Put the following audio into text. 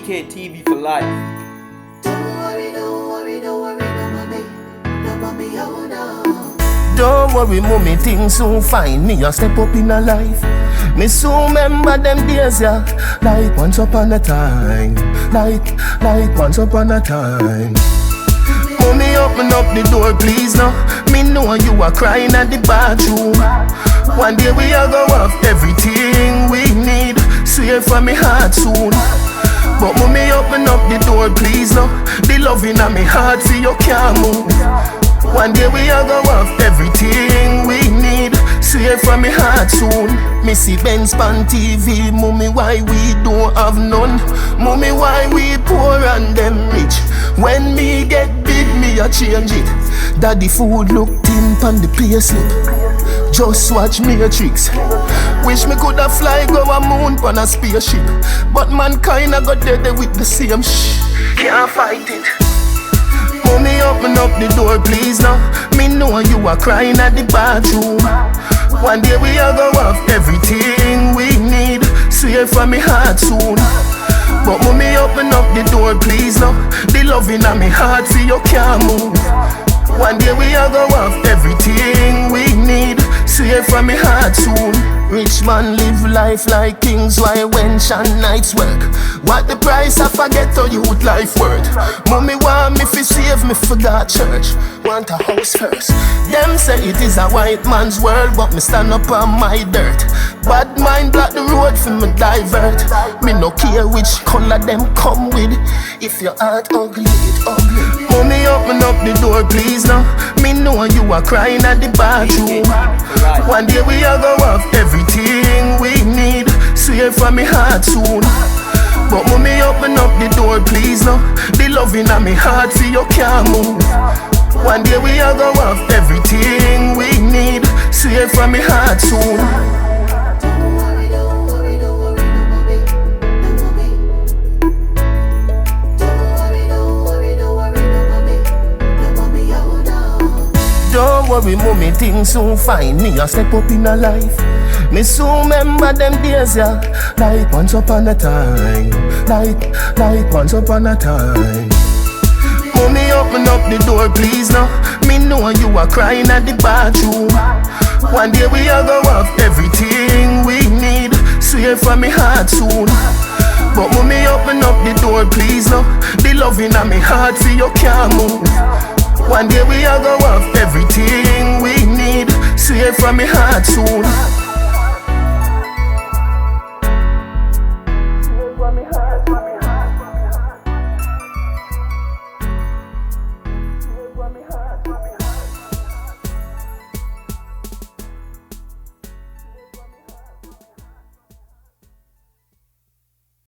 AK TV for life. Don't worry, mommy, things soon fine. Me a step up in a life. Me soon remember them days, yeah. Like once upon a time. Like once upon a time. Mommy, open up the door, please, no. Me know you are crying at the bathroom. One day we are go have everything we need. Swear for me heart soon. But mommy, open up the door, please, no. The loving of me heart for you can't move. One day we are go have everything we need. Swear for me heart soon. Me see Benz on TV. Mommy, why we don't have none? Mommy, why we poor and them rich? When me get big, me a change it. Daddy food look thin on the pay slip. Just watch Matrix. Wish me coulda fly go a moon on a spaceship. But mankind a got dead with the same can't fight it. Mommy, open up the door, please, now. Me know you are crying at the bathroom. One day we are go have everything we need. Swear for me heart soon. But mommy, open up the door, please, now. The loving of me heart for you can't move. One day we are go have everything we need. Swear for me heart soon. Rich man live life like kings, why wench and nights work. What the price I forget to youth life worth. Mommy want me fi save me forgot church. Want a house first. Them say it is a white man's world, but me stand up on my dirt. Bad mind block the road for me divert. Me no care which color them come with. If your heart ugly, it ugly. Mommy, open up the door, please, now. Me know you are crying at the bathroom. One day we are go have everything we need. Swear for me heart soon. But mommy, open up the door, please, now. The loving of me heart for you can't move. One day we are go have everything we need. Swear for me heart soon. Don't worry, mommy, things soon fine. Me a step up in a life. Me soon remember them days, yeah. Like once upon a time. Like once upon a time. Mommy, open up the door, please, now. Me know you are crying at the bathroom. One day we are go have everything we need. Swear for me heart soon. But mommy, open up the door, please, now. The loving of me heart for you can't move. One day we are go have everything we need. Swear for me heart soon.